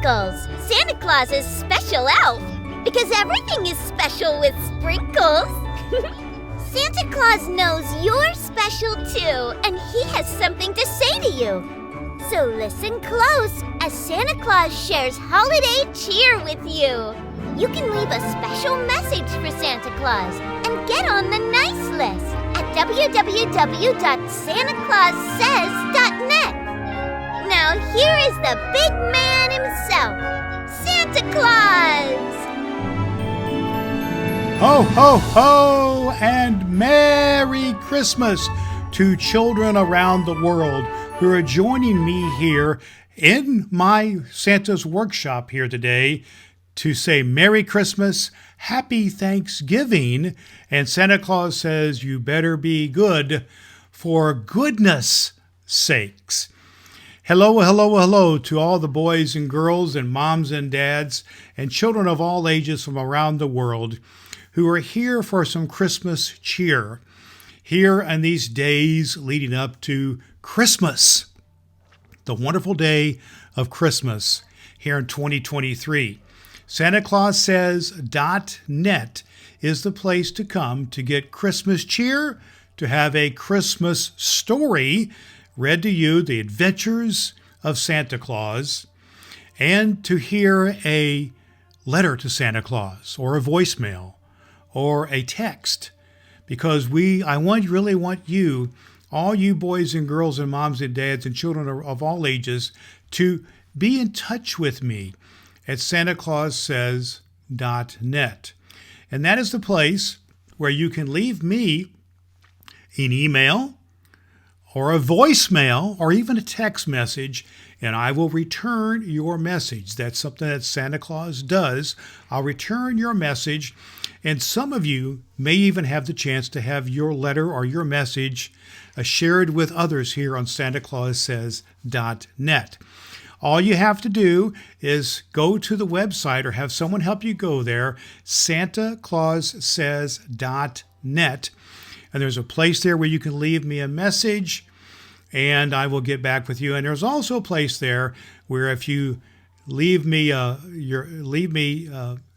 sprinkles, Santa Claus's special elf, because everything is special with sprinkles. Santa Claus knows you're special too, and he has something to say to you. So listen close as Santa Claus shares holiday cheer with you. You can leave a special message for Santa Claus and get on the nice list at www.santaclaussays.net. Now here is the big man himself, Santa Claus! Ho, ho, ho, and Merry Christmas to children around the world who are joining me here in my Santa's workshop here today to say Merry Christmas, Happy Thanksgiving, and Santa Claus says you better be good for goodness sakes. Hello, hello, hello to all the boys and girls and moms and dads and children of all ages from around the world who are here for some Christmas cheer, here in these days leading up to Christmas, the wonderful day of Christmas here in 2023. SantaClausSays.net is the place to come to get Christmas cheer, to have a Christmas story read to you, the adventures of Santa Claus, and to hear a letter to Santa Claus or a voicemail or a text, because I really want you, all you boys and girls and moms and dads and children of all ages, to be in touch with me at SantaClausSays.net. And that is the place where you can leave me an email or a voicemail or even a text message, and I will return your message. That's something that Santa Claus does. I'll return your message, and some of you may even have the chance to have your letter or your message shared with others here on SantaClausSays.net. All you have to do is go to the website or have someone help you go there, SantaClausSays.net. And there's a place there where you can leave me a message and I will get back with you. And there's also a place there where if you leave me a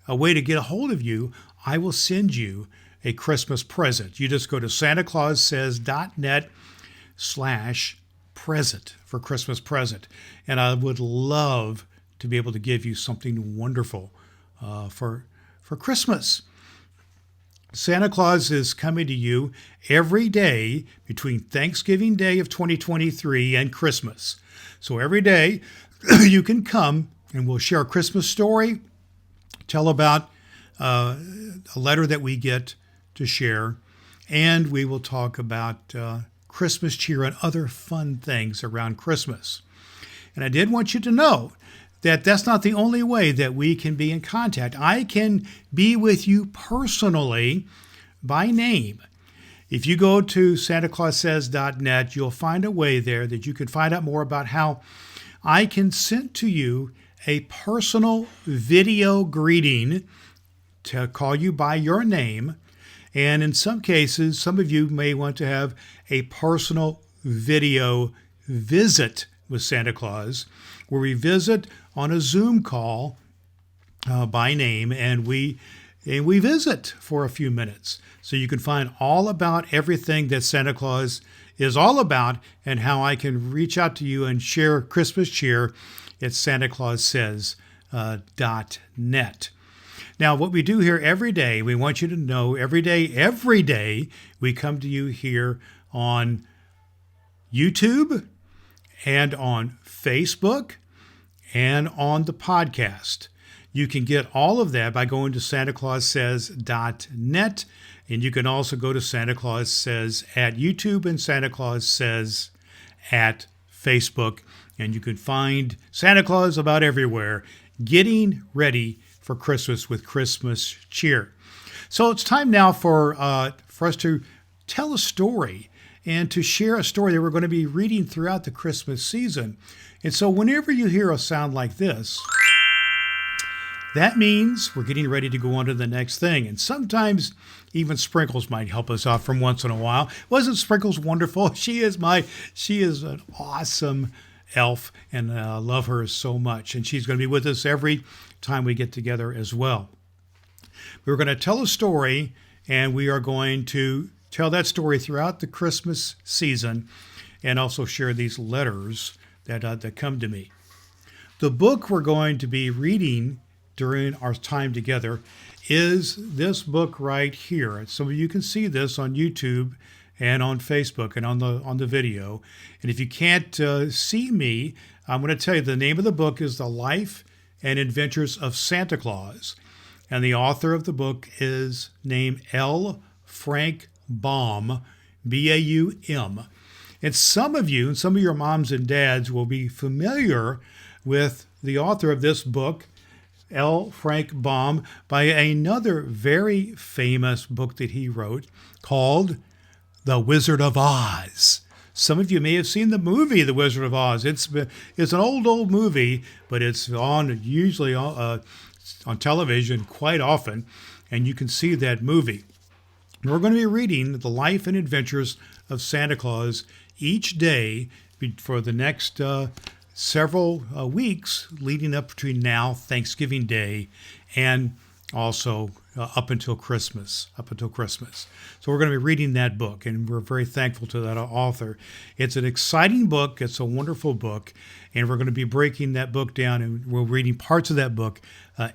way to get a hold of you, I will send you a Christmas present. You just go to SantaClausSays.net/present for Christmas present. And I would love to be able to give you something wonderful for Christmas. Santa Claus is coming to you every day between Thanksgiving Day of 2023 and Christmas. So every day you can come and we'll share a Christmas story, tell about a letter that we get to share, and we will talk about Christmas cheer and other fun things around Christmas. And I did want you to know that that's not the only way that we can be in contact. I can be with you personally by name. If you go to SantaClausSays.net, you'll find a way there that you can find out more about how I can send to you a personal video greeting to call you by your name. And in some cases, some of you may want to have a personal video visit with Santa Claus, where we visit on a Zoom call by name, and we visit for a few minutes. So you can find all about everything that Santa Claus is all about and how I can reach out to you and share Christmas cheer at SantaClausSays.net. Now, what we do here every day, we want you to know every day, we come to you here on YouTube and on Facebook and on the podcast. You can get all of that by going to SantaClausSays.net, and you can also go to Santa Claus Says at YouTube and Santa Claus Says at Facebook, and you can find Santa Claus about everywhere, getting ready for Christmas with Christmas cheer. So it's time now for us to tell a story and to share a story that we're going to be reading throughout the Christmas season. And so whenever you hear a sound like this, that means we're getting ready to go on to the next thing. And sometimes even Sprinkles might help us out from once in a while. Wasn't Sprinkles wonderful? She is an awesome elf, and I love her so much. And she's going to be with us every time we get together as well. We're going to tell a story, and we are going to tell that story throughout the Christmas season and also share these letters that come to me. The book we're going to be reading during our time together is this book right here. And some of you can see this on YouTube and on Facebook and on the video. And if you can't see me, I'm going to tell you the name of the book is The Life and Adventures of Santa Claus. And the author of the book is named L. Frank Baum, B-A-U-M. And some of you and some of your moms and dads will be familiar with the author of this book, L. Frank Baum, by another very famous book that he wrote called The Wizard of Oz. Some of you may have seen the movie The Wizard of Oz. It's an old movie, but it's usually on television quite often, and you can see that movie. We're going to be reading The Life and Adventures of Santa Claus each day for the next several weeks leading up between now, Thanksgiving Day, and also up until Christmas. So we're going to be reading that book, and we're very thankful to that author. It's an exciting book. It's a wonderful book, and we're going to be breaking that book down, and we're reading parts of that book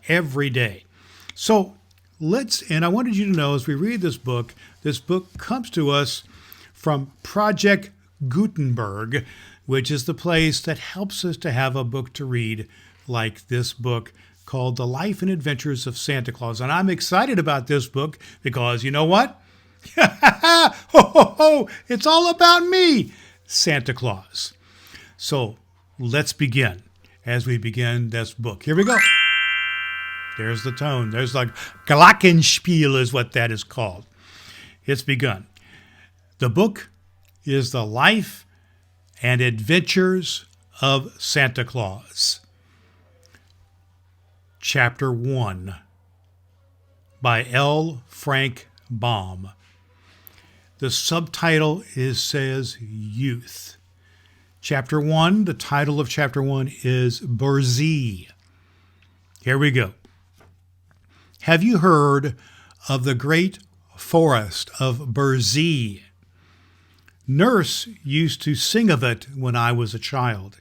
every day. So and I wanted you to know as we read this book comes to us from Project Gutenberg, which is the place that helps us to have a book to read like this book called The Life and Adventures of Santa Claus. And I'm excited about this book because you know what? Ho, ho, ho! It's all about me, Santa Claus. So let's begin as we begin this book. Here we go. There's the tone. There's like Glockenspiel is what that is called. It's begun. The book is The Life and Adventures of Santa Claus. Chapter 1 by L. Frank Baum. The subtitle says Youth. Chapter 1, the title of Chapter 1 is Burzee. Here we go. Have you heard of the great forest of Burzee? Nurse used to sing of it when I was a child.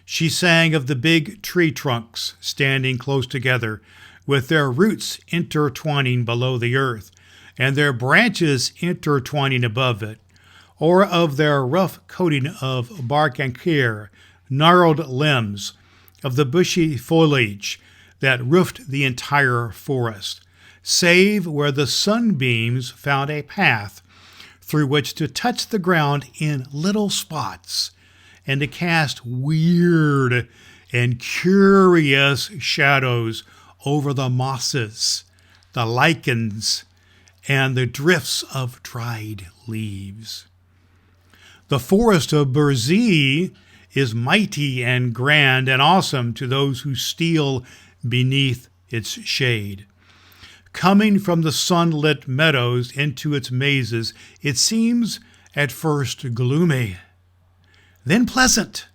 She sang of the big tree trunks standing close together, with their roots intertwining below the earth, and their branches intertwining above it, or of their rough coating of bark and care, gnarled limbs, of the bushy foliage that roofed the entire forest, save where the sunbeams found a path through which to touch the ground in little spots and to cast weird and curious shadows over the mosses, the lichens, and the drifts of dried leaves. The forest of Burzee is mighty and grand and awesome to those who steal beneath its shade. Coming from the sunlit meadows into its mazes, it seems at first gloomy, then pleasant,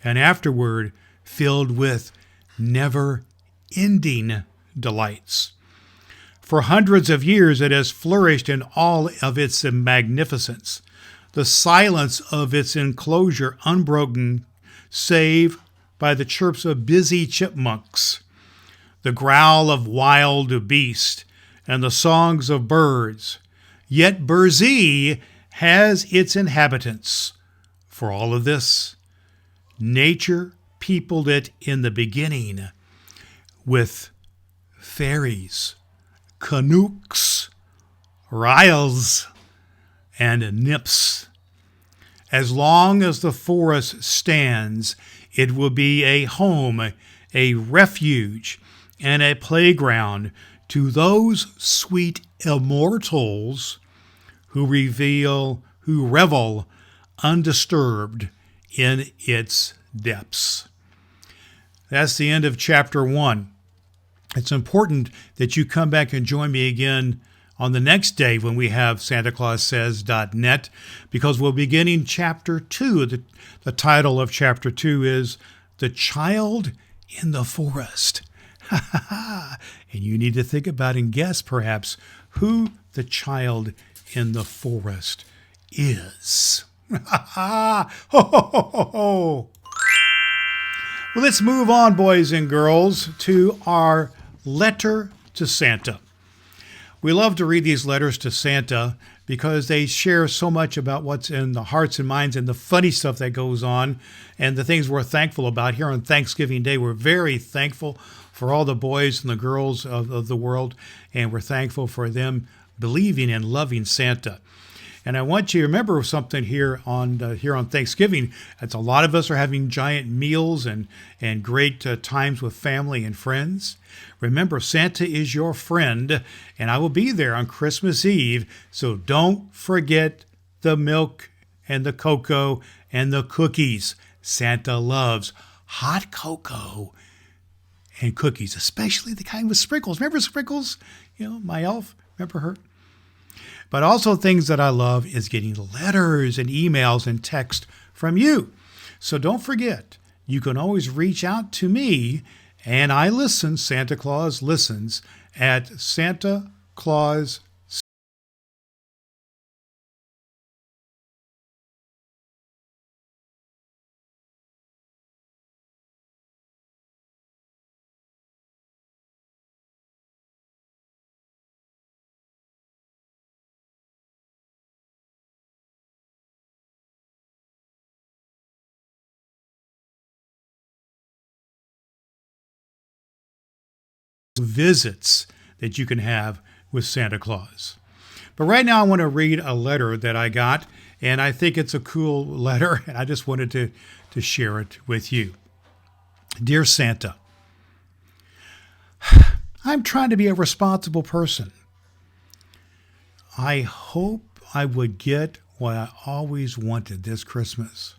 and afterward filled with never-ending delights. For hundreds of years it has flourished in all of its magnificence, the silence of its enclosure unbroken save by the chirps of busy chipmunks, the growl of wild beasts, and the songs of birds. Yet Burzee has its inhabitants. For all of this, nature peopled it in the beginning with fairies, canucks, ryls, and nymphs. As long as the forest stands, it will be a home, a refuge, and a playground to those sweet immortals who revel undisturbed in its depths. That's the end of chapter 1. It's important that you come back and join me again on the next day when we have SantaClausSays.net, because we're beginning Chapter 2. The title of Chapter 2 is The Child in the Forest. And you need to think about and guess, perhaps, who the child in the forest is. Ho, ho, ho, ho, ho. Well, let's move on, boys and girls, to our letter to Santa. We love to read these letters to Santa because they share so much about what's in the hearts and minds and the funny stuff that goes on and the things we're thankful about. Here on Thanksgiving Day, we're very thankful for all the boys and the girls of the world, and we're thankful for them believing and loving Santa. And I want you to remember something here on Thanksgiving. It's a lot of us are having giant meals and great times with family and friends. Remember, Santa is your friend, and I will be there on Christmas Eve. So don't forget the milk and the cocoa and the cookies. Santa loves hot cocoa and cookies, especially the kind with sprinkles. Remember sprinkles? My elf. Remember her? But also things that I love is getting letters and emails and text from you. So don't forget, you can always reach out to me, and I listen. Santa Claus listens at Santa Claus visits that you can have with Santa Claus. But right now I want to read a letter that I got, and I think it's a cool letter, and I just wanted to share it with you. Dear Santa, I'm trying to be a responsible person. I hope I would get what I always wanted this Christmas.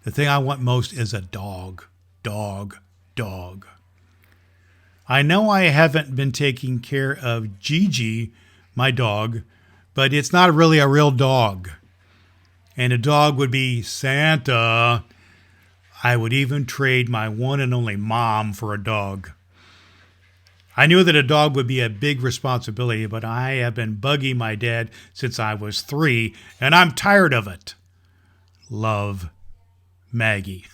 The thing I want most is a dog. Dog. I know I haven't been taking care of Gigi, my dog, but it's not really a real dog. And a dog would be Santa. I would even trade my one and only mom for a dog. I knew that a dog would be a big responsibility, but I have been bugging my dad since I was 3, and I'm tired of it. Love, Maggie.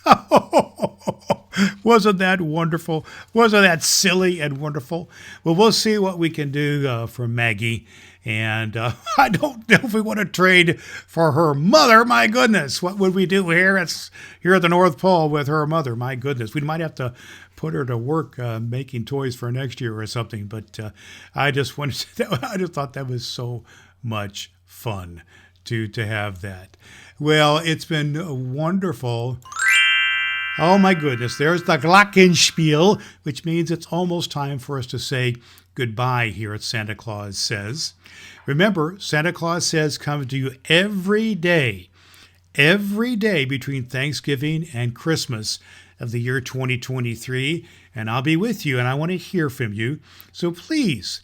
Wasn't that wonderful? Wasn't that silly and wonderful? Well, we'll see what we can do for Maggie. And I don't know if we want to trade for her mother. My goodness, what would we do here? Here at the North Pole with her mother. My goodness, we might have to put her to work making toys for next year or something. But I just thought that was so much fun to have that. Well, it's been wonderful. Oh my goodness, there's the Glockenspiel, which means it's almost time for us to say goodbye here at Santa Claus Says. Remember, Santa Claus Says comes to you every day between Thanksgiving and Christmas of the year 2023, and I'll be with you, and I want to hear from you. So please,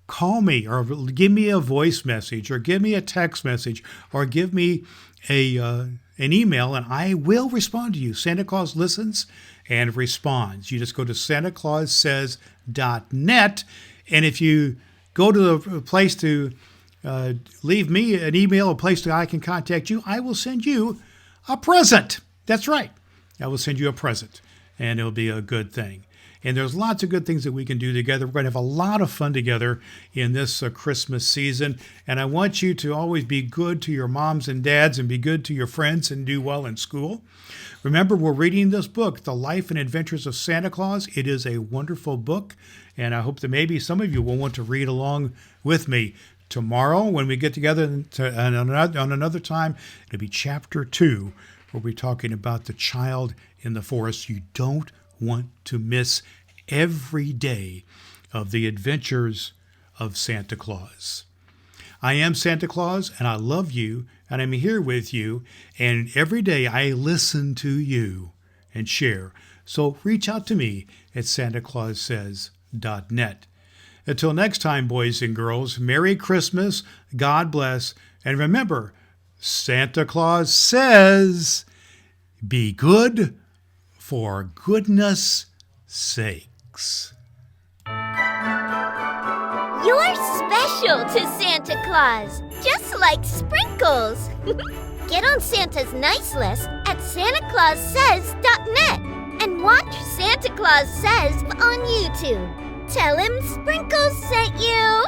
call me or give me a voice message or give me a text message or give me an email, and I will respond to you. Santa Claus listens and responds. You just go to SantaClausSays.net, and if you go to the place to leave me an email, a place that I can contact you, I will send you a present. That's right. I will send you a present, and it'll be a good thing. And there's lots of good things that we can do together. We're going to have a lot of fun together in this Christmas season. And I want you to always be good to your moms and dads and be good to your friends and do well in school. Remember, we're reading this book, The Life and Adventures of Santa Claus. It is a wonderful book. And I hope that maybe some of you will want to read along with me. Tomorrow, when we get together on another time, it'll be Chapter 2. We'll be talking about the child in the forest. You don't want to miss every day of the adventures of Santa Claus. I am Santa Claus, and I love you, and I'm here with you, and every day I listen to you and share. So reach out to me at SantaClausSays.net. Until next time, boys and girls, Merry Christmas, God bless, and remember, Santa Claus says, be good for goodness sakes. You're special to Santa Claus, just like Sprinkles. Get on Santa's nice list at SantaClausSays.net and watch Santa Claus Says on YouTube. Tell him Sprinkles sent you.